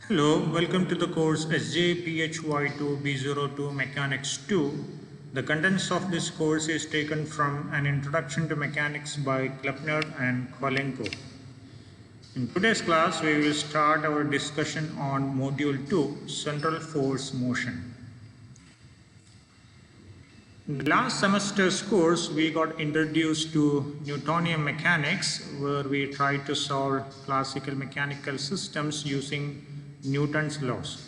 Hello, welcome to the course SJPHY2B02 Mechanics 2. The contents of this course is taken from an Introduction to Mechanics by Klepner and Kolenko. In today's class, we will start our discussion on Module 2, Central Force Motion. In the last semester's course, we got introduced to Newtonian mechanics, where we tried to solve classical mechanical systems using Newton's laws.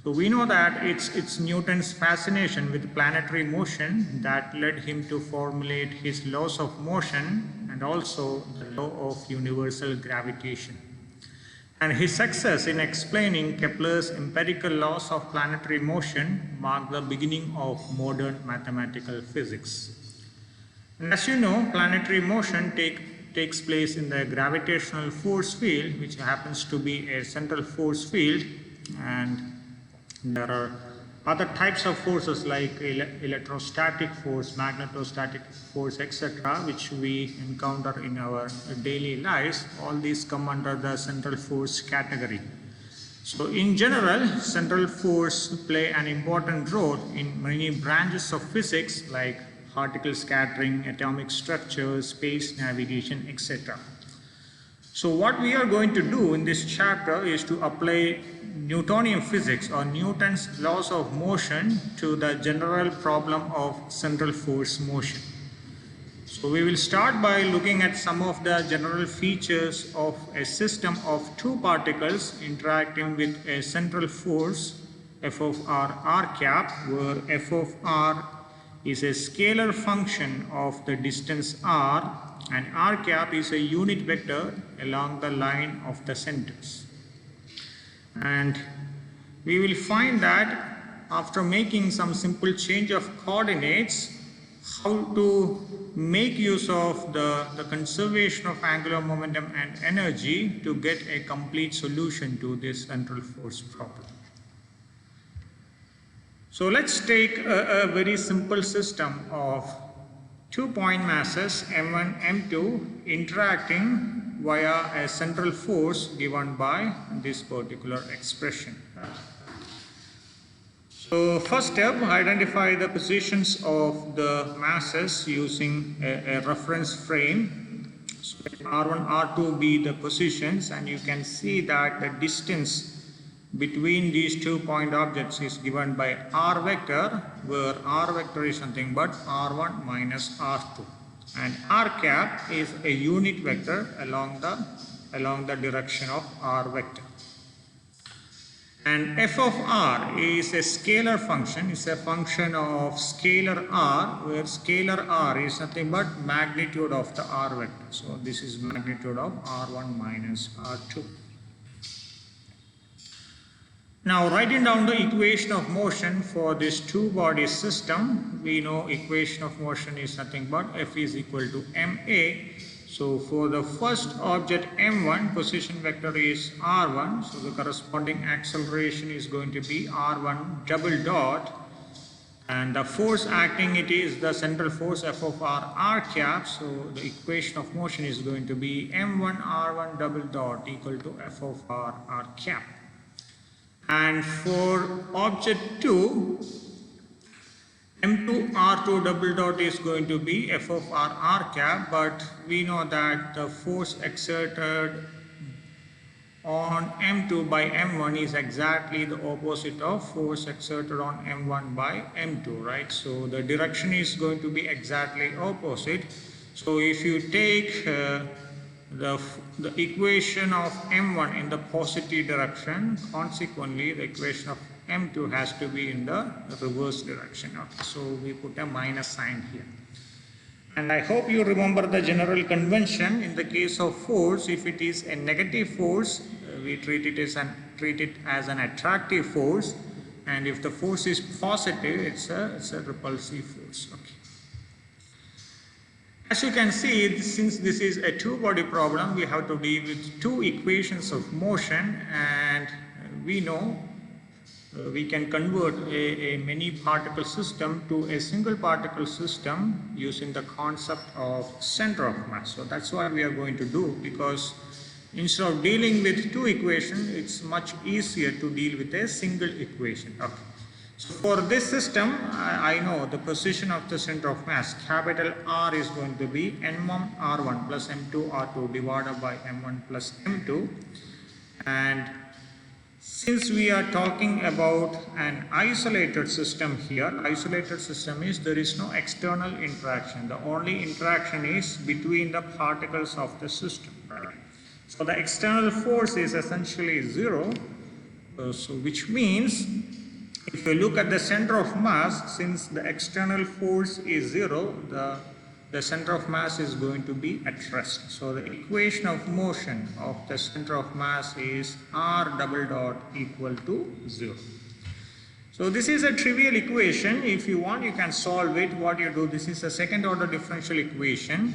So we know that it's Newton's fascination with planetary motion that led him to formulate his laws of motion and also the law of universal gravitation. And his success in explaining Kepler's empirical laws of planetary motion marked the beginning of modern mathematical physics. And as you know, planetary motion takes place in the gravitational force field, which happens to be a central force field, and there are other types of forces like electrostatic force, magnetostatic force, etc., which we encounter in our daily lives. All these come under the central force category. So in general, central force play an important role in many branches of physics like particle scattering, atomic structure, space navigation, etc. So what we are going to do in this chapter is to apply Newtonian physics or Newton's laws of motion to the general problem of central force motion. So we will start by looking at some of the general features of a system of two particles interacting with a central force f of r cap, where f of r is a scalar function of the distance r and r cap is a unit vector along the line of the centers. And we will find that after making some simple change of coordinates, how to make use of the conservation of angular momentum and energy to get a complete solution to this central force problem. So let's take a very simple system of 2 point masses m1, m2 interacting via a central force given by this particular expression. So first step, identify the positions of the masses using a reference frame. So R1, R2 be the positions, and you can see that the distance between these 2 point objects is given by r vector, where r vector is nothing but r1 minus r2, and r cap is a unit vector along the direction of r vector. And f of r is a scalar function, it's a function of scalar r, where scalar r is nothing but magnitude of the r vector. So this is magnitude of r1 minus r2. Now, writing down the equation of motion for this two-body system, we know equation of motion is nothing but F is equal to ma. So for the first object m1, position vector is r1, so the corresponding acceleration is going to be r1 double dot, and the force acting it is the central force F of r cap, so the equation of motion is going to be m1 r1 double dot equal to F of r cap. And for object 2, m2 r2 double dot is going to be F of r cap, but we know that the force exerted on m2 by m1 is exactly the opposite of force exerted on m1 by m2, right? So the direction is going to be exactly opposite. So if you take the equation of m1 in the positive direction, consequently the equation of m2 has to be in the reverse direction. Okay, so we put a minus sign here. And I hope you remember the general convention. In the case of force, if it is a negative force, we treat it as an attractive force, and if the force is positive, it's a repulsive force. Okay. As you can see, since this is a two-body problem, we have to deal with two equations of motion, and we know we can convert a many particle system to a single particle system using the concept of center of mass. So that's what we are going to do, because Instead of dealing with two equations, it's much easier to deal with a single equation. Okay. So for this system, I know the position of the center of mass, capital R, is going to be M1 R1 plus M2 R2 divided by M1 plus M2. And since we are talking about an isolated system here, isolated system is there is no external interaction. The only interaction is between the particles of the system. Right? So the external force is essentially zero, which means if you look at the center of mass, since the external force is zero, the center of mass is going to be at rest. So the equation of motion of the center of mass is R double dot equal to 0. So this is a trivial equation. If you want, you can solve it. What you do, this is a second order differential equation.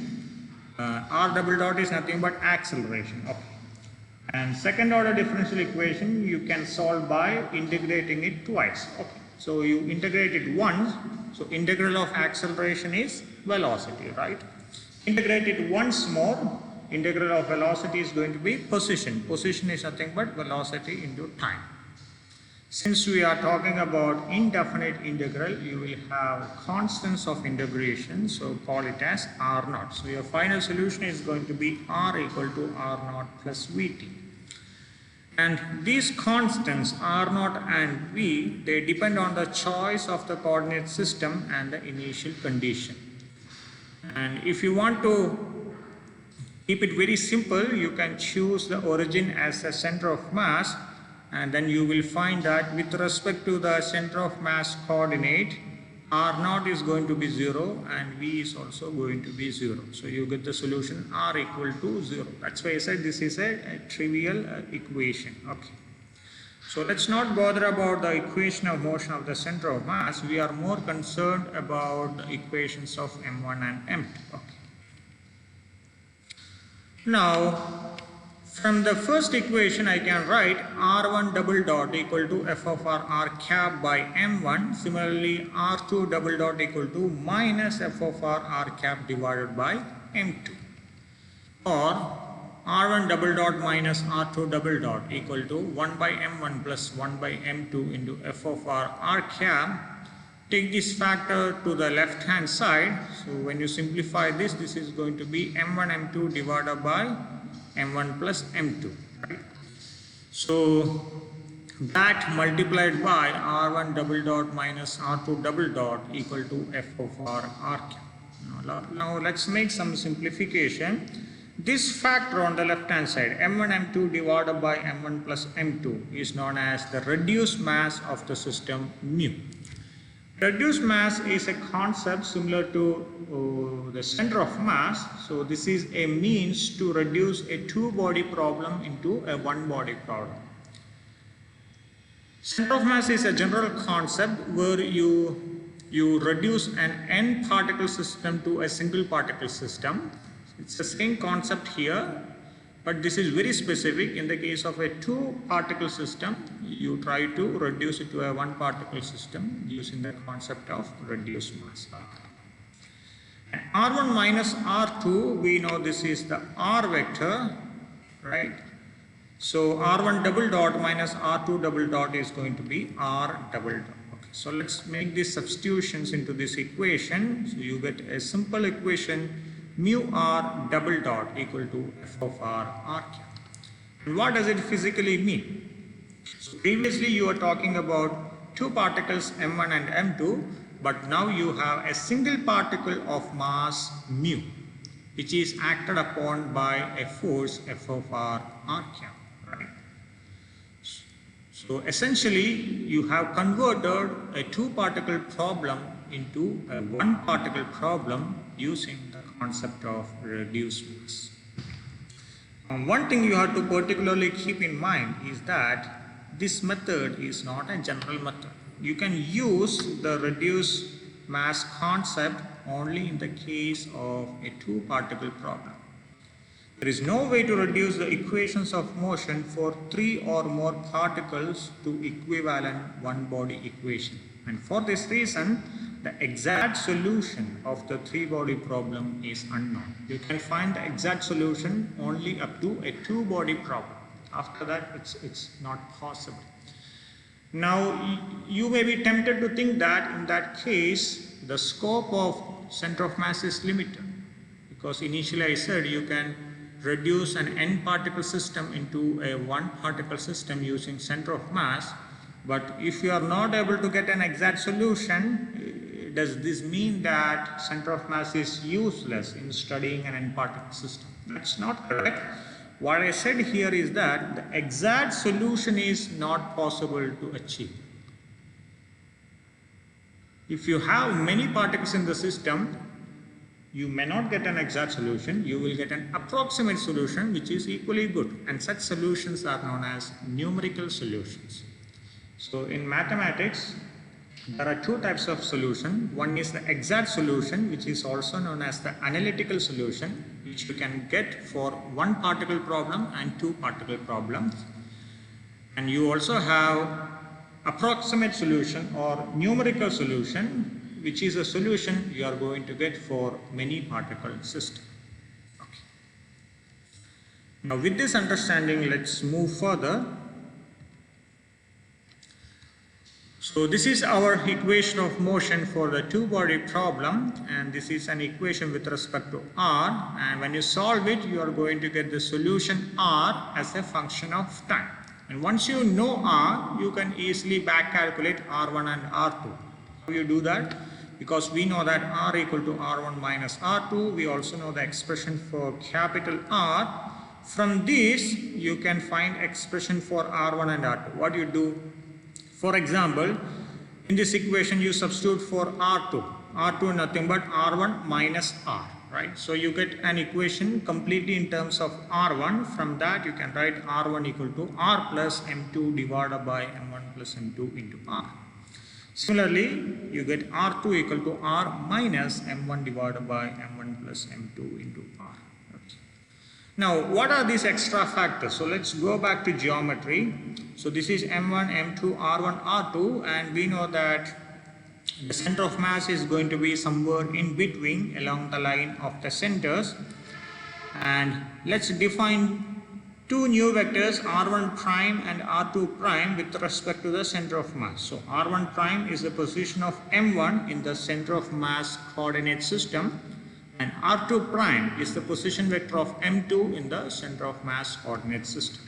R double dot is nothing but acceleration. Okay. And second order differential equation you can solve by integrating it twice. Okay. So you integrate it once. So integral of acceleration is velocity, right? Integrate it once more. Integral of velocity is going to be position. Position is nothing but velocity into time. Since we are talking about indefinite integral, you will have constants of integration, so call it as R naught. So your final solution is going to be R equal to R naught plus Vt. And these constants R naught and V, they depend on the choice of the coordinate system and the initial condition. And if you want to keep it very simple, you can choose the origin as the center of mass, and then you will find that with respect to the center of mass coordinate, R naught is going to be 0 and V is also going to be 0. So you get the solution R equal to 0. That's why I said this is a trivial equation. Okay. So let's not bother about the equation of motion of the center of mass. We are more concerned about the equations of M1 and M2. Okay. Now, from the first equation I can write R1 double dot equal to f of r cap by M1. Similarly, R2 double dot equal to minus f of r cap divided by M2. Or R1 double dot minus R2 double dot equal to 1 by M1 plus 1 by M2 into f of r cap. Take this factor to the left hand side. So when you simplify this, this is going to be M1 M2 divided by M1 plus M2. Right? So that multiplied by R1 double dot minus R2 double dot equal to f of r cap. Now let's make some simplification. This factor on the left hand side, M1 M2 divided by M1 plus M2, is known as the reduced mass of the system mu. Reduced mass is a concept similar to the center of mass. So this is a means to reduce a two-body problem into a one-body problem. Center of mass is a general concept where you reduce an n particle system to a single particle system. It's the same concept here, but this is very specific. In the case of a two particle system, you try to reduce it to a one particle system using the concept of reduced mass. And R1 minus R2, we know this is the R vector, right? So R1 double dot minus R2 double dot is going to be R double dot. Okay, so let's make these substitutions into this equation. So you get a simple equation, mu r double dot equal to f of r cap. And what does it physically mean? So previously you were talking about two particles M1 and M2, but now you have a single particle of mass mu, which is acted upon by a force f of r cap. Right? So essentially you have converted a two particle problem into a one particle problem using the concept of reduced mass. One thing you have to particularly keep in mind is that this method is not a general method. You can use the reduced mass concept only in the case of a two particle problem. There is no way to reduce the equations of motion for three or more particles to equivalent one body equation. And for this reason, the exact solution of the three-body problem is unknown. You can find the exact solution only up to a two-body problem. After that, it's not possible. Now, you may be tempted to think that in that case, the scope of center of mass is limited, because initially I said you can reduce an n particle system into a one particle system using center of mass, but if you are not able to get an exact solution, does this mean that center of mass is useless in studying an n particle system? That's not correct. What I said here is that the exact solution is not possible to achieve. If you have many particles in the system, you may not get an exact solution. You will get an approximate solution which is equally good, and such solutions are known as numerical solutions. So in mathematics, there are two types of solution. One is the exact solution, which is also known as the analytical solution, which you can get for one particle problem and two particle problems. And you also have approximate solution or numerical solution, which is a solution you are going to get for many particle system. Okay. Now with this understanding, let's move further. So this is our equation of motion for the two-body problem, and this is an equation with respect to r, and when you solve it, you are going to get the solution r as a function of time. And once you know r, you can easily back calculate r1 and r2. How you do that? Because we know that r equal to r1 minus r2, we also know the expression for capital R. From this, you can find expression for r1 and r2. What do you do? For example, in this equation you substitute for R2. R2 nothing but R1 minus R, right? So you get an equation completely in terms of R1. From that you can write R1 equal to R plus M2 divided by M1 plus M2 into R. Similarly, you get R2 equal to R minus M1 divided by M1 plus M2 into R. Now, what are these extra factors? So let's go back to geometry. So this is M1, M2, R1, R2, and we know that the center of mass is going to be somewhere in between along the line of the centers. And let's define two new vectors, R1 prime and R2 prime, with respect to the center of mass. So R1 prime is the position of M1 in the center of mass coordinate system, and R2 prime is the position vector of M2 in the center of mass coordinate system.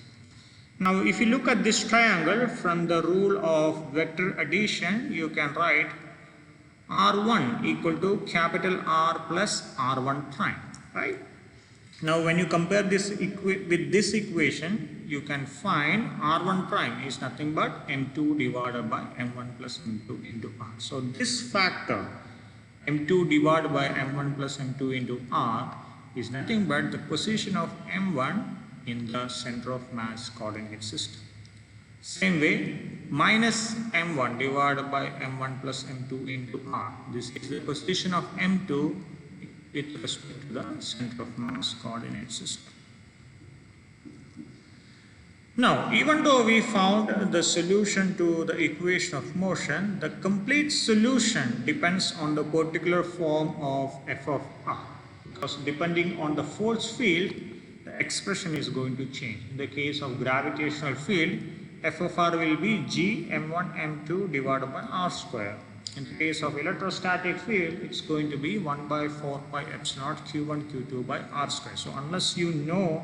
Now, if you look at this triangle from the rule of vector addition, you can write R1 equal to capital R plus R1 prime, right? Now, when you compare this with this equation, you can find R1 prime is nothing but M2 divided by M1 plus M2 into R. So this factor M2 divided by M1 plus M2 into R is nothing but the position of M1 in the center of mass coordinate system. Same way, minus M1 divided by M1 plus M2 into R. This is the position of M2 with respect to the center of mass coordinate system. Now, even though we found the solution to the equation of motion, the complete solution depends on the particular form of f of r, because depending on the force field, the expression is going to change. In the case of gravitational field, f of r will be g m1 m2 divided by r square. In the case of electrostatic field, it's going to be 1 by 4 pi epsilon naught q1 q2 by r square. So unless you know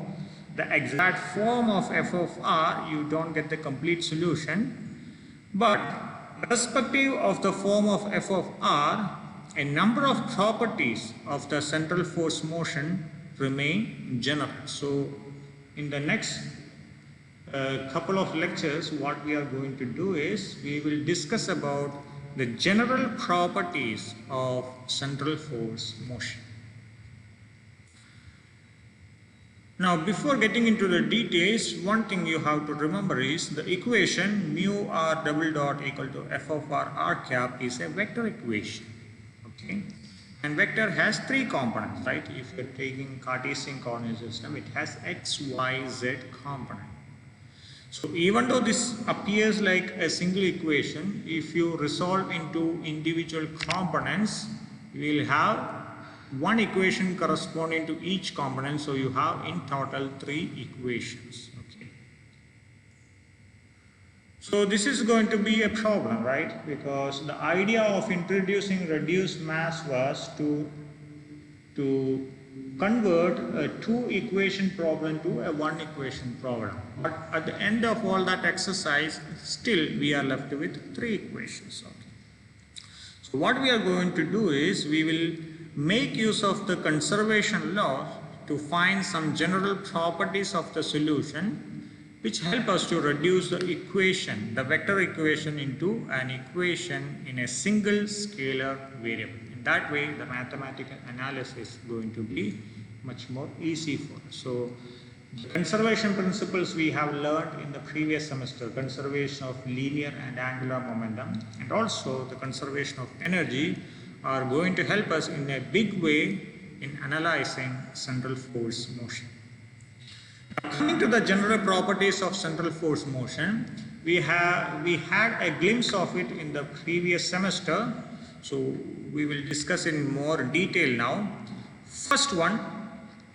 the exact form of f of r, you don't get the complete solution. But irrespective of the form of f of r, a number of properties of the central force motion remain general. So in the next couple of lectures, what we are going to do is we will discuss about the general properties of central force motion. Now, before getting into the details, one thing you have to remember is the equation mu r double dot equal to f of r cap is a vector equation. Okay, and vector has three components, right? If you're taking Cartesian coordinate system, it has x, y, z component. So even though this appears like a single equation, if you resolve into individual components, you will have one equation corresponding to each component. So you have in total 3 equations. Okay. So this is going to be a problem, right? Because the idea of introducing reduced mass was to convert a 2 equation problem to a 1 equation problem. But at the end of all that exercise, still we are left with 3 equations. Okay. So what we are going to do is we will make use of the conservation law to find some general properties of the solution which help us to reduce the equation, the vector equation, into an equation in a single scalar variable. In that way, the mathematical analysis is going to be much more easy for us. So, the conservation principles we have learned in the previous semester, conservation of linear and angular momentum, and also the conservation of energy, are going to help us in a big way in analyzing central force motion. Coming to the general properties of central force motion, we had a glimpse of it in the previous semester, so we will discuss in more detail now. First one,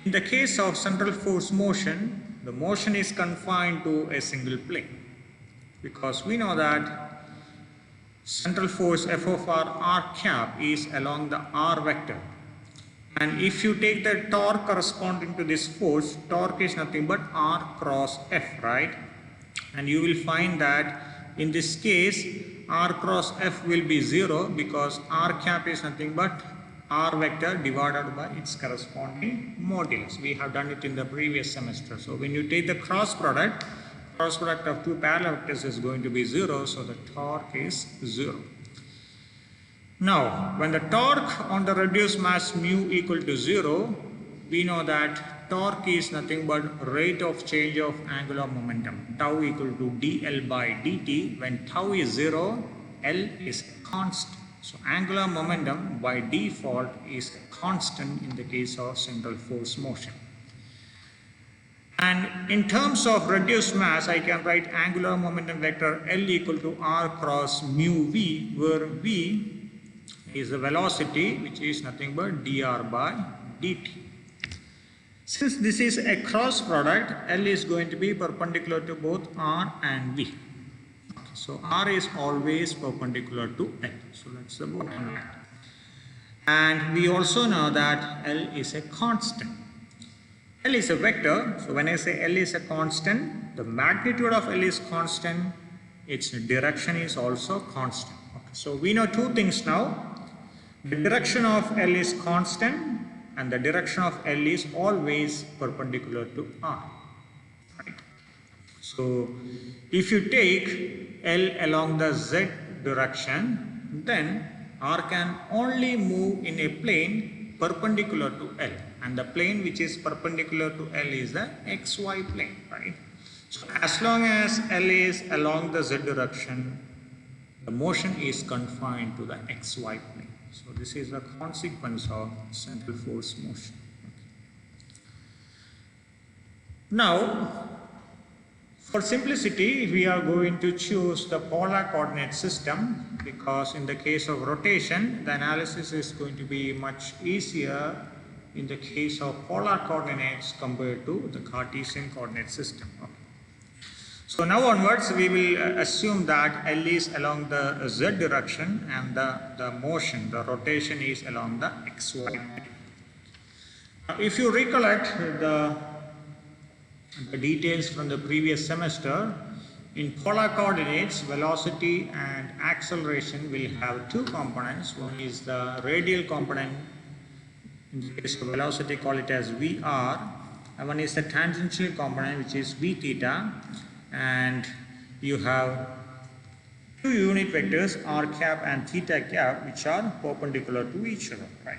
in the case of central force motion, the motion is confined to a single plane, because we know that central force F of r cap is along the r vector. And if you take the torque corresponding to this force, torque is nothing but r cross F, right? And you will find that in this case, r cross F will be 0 because r cap is nothing but r vector divided by its corresponding modulus. We have done it in the previous semester. So when you take the cross product of 2 parallel vectors is going to be 0, so the torque is 0. Now, when the torque on the reduced mass mu equal to 0, we know that torque is nothing but rate of change of angular momentum, tau equal to dl by dt. When tau is 0, L is a constant. So, angular momentum by default is a constant in the case of central force motion. And in terms of reduced mass, I can write angular momentum vector L equal to r cross mu v, where v is the velocity, which is nothing but dr by dt. Since this is a cross product, L is going to be perpendicular to both r and v. Okay, so r is always perpendicular to L. So that's the bottom line. And we also know that L is a constant. L is a vector. So when I say L is a constant, the magnitude of L is constant, its direction is also constant. Okay, so we know 2 things now. The direction of L is constant and the direction of L is always perpendicular to R. Right? So if you take L along the Z direction, then R can only move in a plane perpendicular to L, and the plane which is perpendicular to L is the XY plane, right? So as long as L is along the Z direction, the motion is confined to the XY plane. So this is the consequence of central force motion. Okay. Now, for simplicity, we are going to choose the polar coordinate system, because in the case of rotation, the analysis is going to be much easier in the case of polar coordinates compared to the Cartesian coordinate system. Okay. So now onwards, we will assume that L is along the Z direction and the motion, the rotation is along the XY. Now, if you recollect the details from the previous semester, in polar coordinates, velocity and acceleration will have 2 components. One is the radial component, in the case of velocity, call it as VR, and one is the tangential component, which is V theta. And you have 2 unit vectors r cap and theta cap, which are perpendicular to each other, right?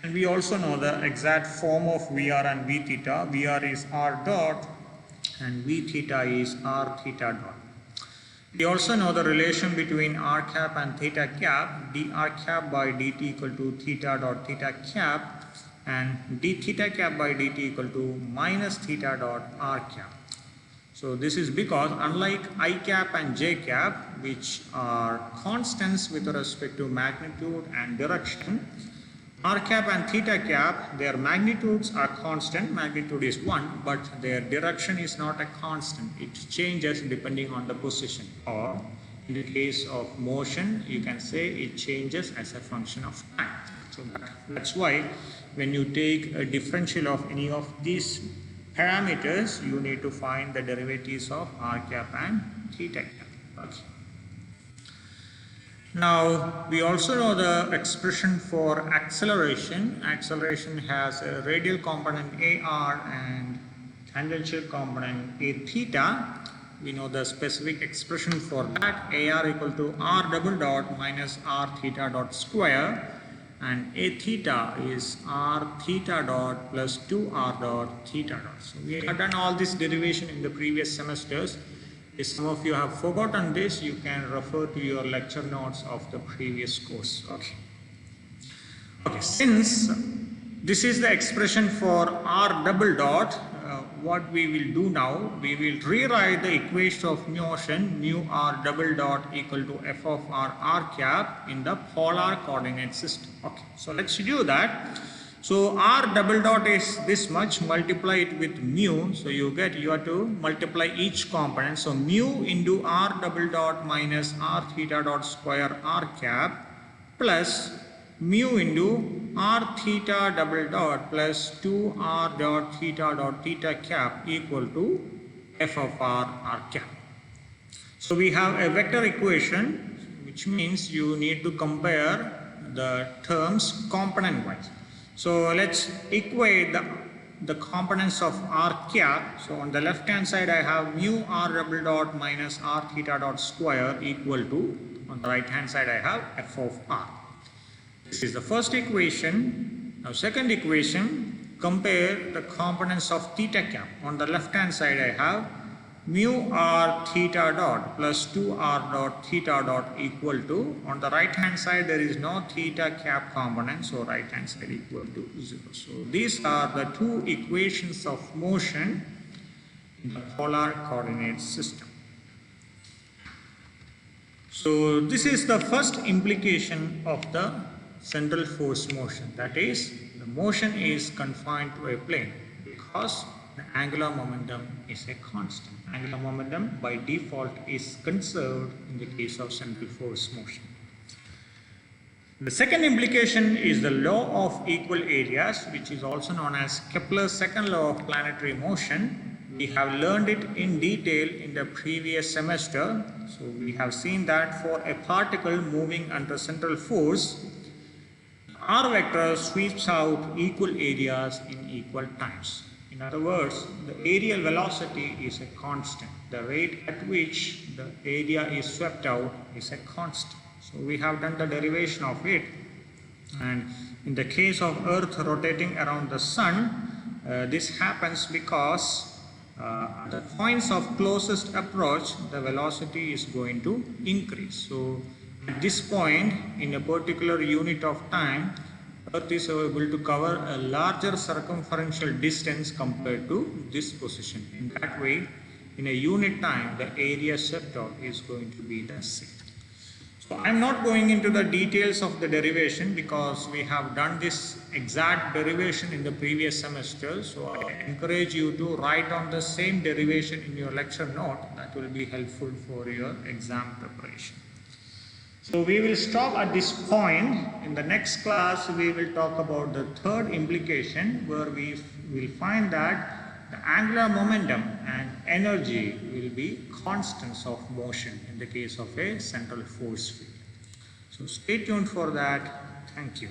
And we also know the exact form of VR and V theta. VR is r dot and V theta is r theta dot. We also know the relation between r cap and theta cap, dr cap by dt equal to theta dot theta cap, and d theta cap by dt equal to minus theta dot r cap. So this is because unlike I cap and j cap, which are constants with respect to magnitude and direction, r cap and theta cap, their magnitudes are constant, magnitude is 1, but their direction is not a constant. It changes depending on the position, or in the case of motion, you can say it changes as a function of time. So that's why when you take a differential of any of these parameters, you need to find the derivatives of r cap and theta cap. Okay. Now, we also know the expression for acceleration. Acceleration has a radial component ar and tangential component a theta. We know the specific expression for that. Ar equal to r double dot minus r theta dot square, and a theta is r theta dot plus 2r dot theta dot. So we have done all this derivation in the previous semesters. If some of you have forgotten this, you can refer to your lecture notes of the previous course. Okay. Since this is the expression for r double dot, what we will do now, we will rewrite the equation of motion mu r double dot equal to f of r cap in the polar coordinate system. Okay, so let's do that. So r double dot is this much, multiply it with mu, so you have to multiply each component. So mu into r double dot minus r theta dot square r cap plus mu into r theta double dot plus 2r dot theta cap equal to f of r cap. So we have a vector equation, which means you need to compare the terms component wise. So let's equate the components of r cap. So on the left hand side I have mu r double dot minus r theta dot square equal to, on the right hand side I have f of r. This is the first equation. Now second equation, compare the components of theta cap. On the left hand side I have mu r theta dot plus 2r dot theta dot equal to, on the right hand side there is no theta cap component, so right hand side equal to 0. So these are the two equations of motion in the polar coordinate system. So this is the first implication of the central force motion, that is, the motion is confined to a plane because the angular momentum is a constant. Angular momentum by default is conserved in the case of central force motion. The second implication is the law of equal areas, which is also known as Kepler's second law of planetary motion. We have learned it in detail in the previous semester. So we have seen that for a particle moving under central force, r vector sweeps out equal areas in equal times. In other words, the areal velocity is a constant. The rate at which the area is swept out is a constant. So we have done the derivation of it. And in the case of Earth rotating around the Sun, this happens because at the points of closest approach, the velocity is going to increase. So at this point, in a particular unit of time, Earth is able to cover a larger circumferential distance compared to this position. In that way, in a unit time, the area swept out is going to be the same. So I am not going into the details of the derivation because we have done this exact derivation in the previous semester. So I encourage you to write on the same derivation in your lecture note. That will be helpful for your exam preparation. So we will stop at this point. In the next class, we will talk about the third implication, where we will find that the angular momentum and energy will be constants of motion in the case of a central force field. So stay tuned for that. Thank you.